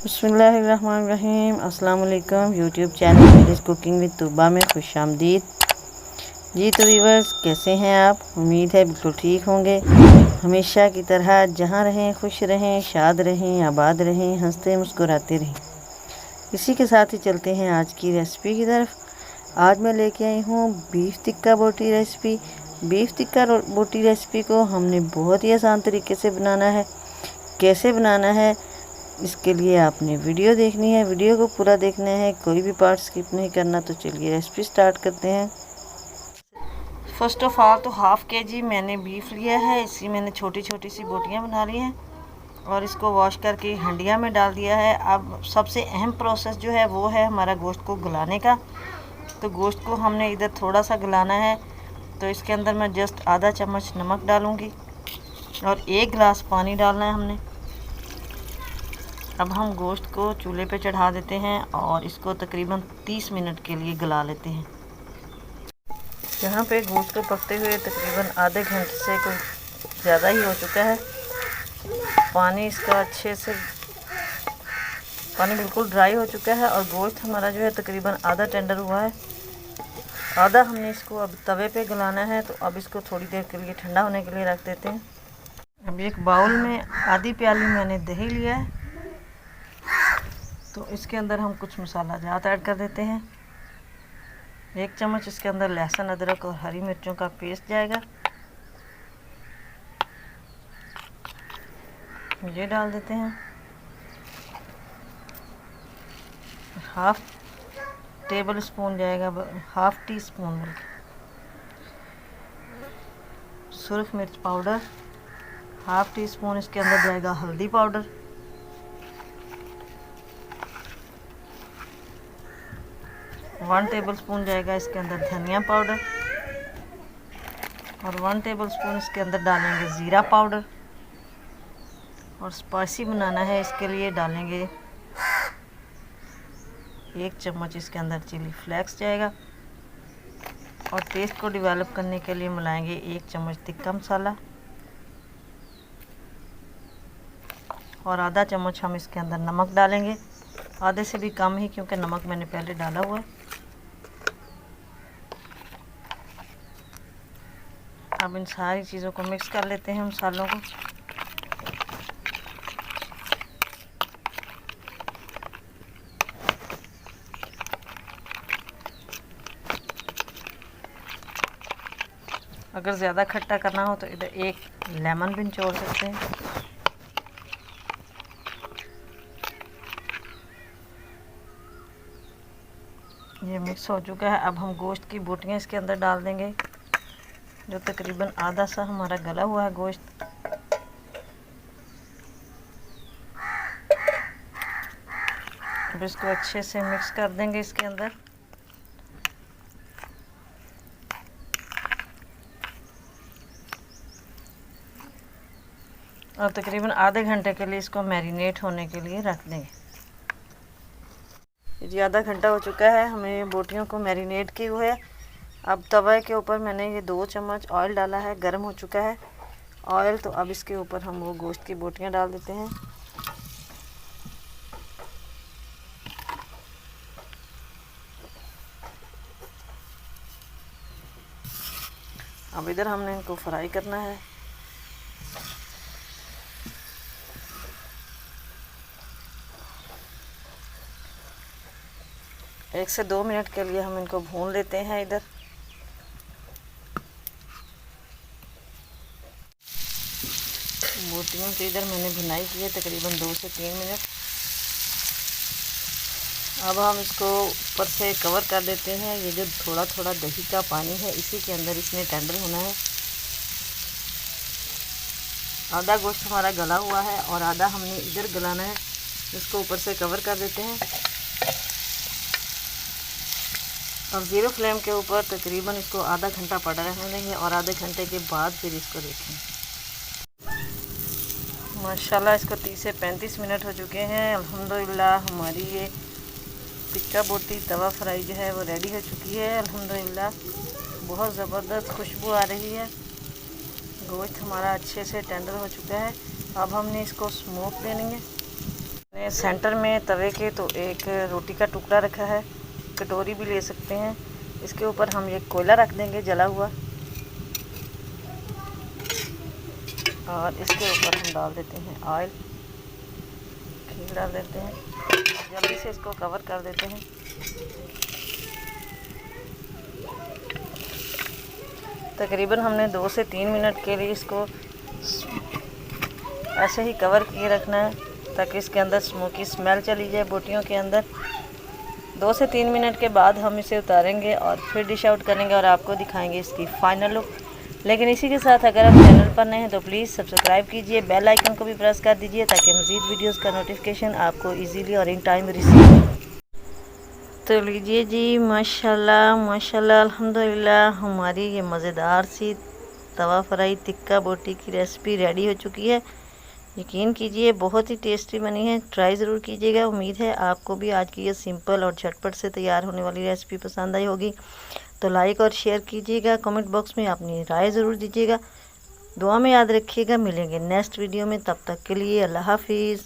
बिस्मिल्लाहिर्रहमानिर्रहीम। अस्सलाम वालेकुम। यूट्यूब चैनल मेरिज कुकिंग विद तूबा में खुशामदीद। जी तो व्यूअर्स, कैसे हैं आप? उम्मीद है बिल्कुल ठीक होंगे। हमेशा की तरह जहां रहें खुश रहें, शाद रहें, आबाद रहें, हंसते मुस्कुराते रहें। इसी के साथ ही चलते हैं आज की रेसिपी की तरफ। आज मैं लेके आई हूँ बीफ टिक्का बोटी रेसिपी। बीफ टिक्का बोटी रेसिपी को हमने बहुत ही आसान तरीके से बनाना है। कैसे बनाना है इसके लिए आपने वीडियो देखनी है, वीडियो को पूरा देखना है, कोई भी पार्ट स्किप नहीं करना। तो चलिए रेसिपी स्टार्ट करते हैं। फर्स्ट ऑफ ऑल तो हाफ केजी मैंने बीफ लिया है। इसी मैंने छोटी छोटी सी बोटियां बना ली हैं और इसको वॉश करके हंडिया में डाल दिया है। अब सबसे अहम प्रोसेस जो है वो है हमारा गोश्त को गलाने का। तो गोश्त को हमने इधर थोड़ा सा गलाना है, तो इसके अंदर मैं जस्ट आधा चम्मच नमक डालूँगी और 1 गिलास पानी डालना है हमने। अब हम गोश्त को चूल्हे पे चढ़ा देते हैं और इसको तकरीबन 30 मिनट के लिए गला लेते हैं। यहाँ पे गोश्त को पकते हुए तकरीबन आधे घंटे से कुछ ज़्यादा ही हो चुका है। पानी इसका अच्छे से बिल्कुल ड्राई हो चुका है और गोश्त हमारा जो है तकरीबन आधा टेंडर हुआ है। आधा हमने इसको अब तवे पे गलाना है। तो अब इसको थोड़ी देर के लिए ठंडा होने के लिए रख देते हैं। अब एक बाउल में आधी प्याली मैंने दही लिया है, तो इसके अंदर हम कुछ मसाला जात ऐड कर देते हैं। 1 चम्मच इसके अंदर लहसुन, अदरक और हरी मिर्चों का पेस्ट जाएगा, ये डाल देते हैं। हाफ टेबल स्पून जाएगा, हाफ टी स्पून सुरख मिर्च पाउडर, हाफ टी स्पून इसके अंदर जाएगा हल्दी पाउडर, 1 टेबल स्पून जाएगा इसके अंदर धनिया पाउडर और 1 टेबल स्पून इसके अंदर डालेंगे ज़ीरा पाउडर। और स्पाइसी बनाना है इसके लिए डालेंगे 1 चम्मच इसके अंदर चिली फ्लेक्स जाएगा। और टेस्ट को डेवलप करने के लिए मिलाएंगे 1 चम्मच तिक्का मसाला और आधा चम्मच हम इसके अंदर नमक डालेंगे। आधे से भी कम ही, क्योंकि नमक मैंने पहले डाला हुआ है। अब इन सारी चीज़ों को मिक्स कर लेते हैं, मसालों को। अगर ज़्यादा खट्टा करना हो तो इधर 1 लेमन भी निचोड़ सकते हैं। ये मिक्स हो चुका है। अब हम गोश्त की बोटियां इसके अंदर डाल देंगे, जो तकरीबन आधा सा हमारा गला हुआ है गोश्त। अब इसको अच्छे से मिक्स कर देंगे इसके अंदर। और तकरीबन आधे घंटे के लिए इसको मैरिनेट होने के लिए रख देंगे। जी आधा घंटा हो चुका है, हमने बोटियों को मैरिनेट किए हुए है। अब तवे के ऊपर मैंने ये 2 चम्मच ऑयल डाला है, गर्म हो चुका है ऑयल। तो अब इसके ऊपर हम वो गोश्त की बोटियां डाल देते हैं। अब इधर हमने इनको फ्राई करना है। एक से 2 मिनट के लिए हम इनको भून लेते हैं। इधर बोटियों की इधर मैंने भुनाई की है तकरीबन 2 से 3 मिनट। अब हम इसको ऊपर से कवर कर देते हैं। ये जो थोड़ा थोड़ा दही का पानी है, इसी के अंदर इसने टेंडर होना है। आधा गोश्त हमारा गला हुआ है और आधा हमने इधर गलाना है। इसको ऊपर से कवर कर देते हैं और 0 फ्लेम के ऊपर तकरीबन इसको आधा घंटा पड़ा रहने देंगे और आधे घंटे के बाद फिर इसको देखें। माशाल्लाह इसको 30 से 35 मिनट हो चुके हैं। अल्हम्दुलिल्लाह हमारी ये टिक्का बोटी तवा फ्राई जो है वो रेडी हो चुकी है। अल्हम्दुलिल्लाह बहुत ज़बरदस्त खुशबू आ रही है। गोश्त हमारा अच्छे से टेंडर हो चुका है। अब हमने इसको स्मोक देनी है। सेंटर में तवे के तो एक रोटी का टुकड़ा रखा है, कटोरी भी ले सकते हैं। इसके ऊपर हम एक कोयला रख देंगे जला हुआ, और इसके ऊपर हम डाल देते हैं ऑयल, घी डाल देते हैं। जल्दी से इसको कवर कर देते हैं। तकरीबन हमने 2 से 3 मिनट के लिए इसको ऐसे ही कवर किए रखना है, ताकि इसके अंदर स्मोकी स्मेल चली जाए बोटियों के अंदर। 2 से 3 मिनट के बाद हम इसे उतारेंगे और फिर डिश आउट करेंगे और आपको दिखाएंगे इसकी फ़ाइनल लुक। लेकिन इसी के साथ अगर आप चैनल पर नए हैं तो प्लीज़ सब्सक्राइब कीजिए, बेल आइकन को भी प्रेस कर दीजिए, ताकि मज़ीद वीडियोस का नोटिफिकेशन आपको इजीली और इन टाइम रिसीव। तो लीजिए जी, माशाल्लाह माशाल्लाह अल्हम्दुलिल्लाह, हमारी ये मज़ेदार सी तवा फ्राई टिक्का बोटी की रेसिपी रेडी हो चुकी है। यकीन कीजिए बहुत ही टेस्टी बनी है, ट्राई ज़रूर कीजिएगा। उम्मीद है आपको भी आज की ये सिंपल और झटपट से तैयार होने वाली रेसिपी पसंद आई होगी। तो लाइक और शेयर कीजिएगा, कमेंट बॉक्स में अपनी राय ज़रूर दीजिएगा। दुआ में याद रखिएगा। मिलेंगे नेक्स्ट वीडियो में, तब तक के लिए अल्लाह हाफिज़।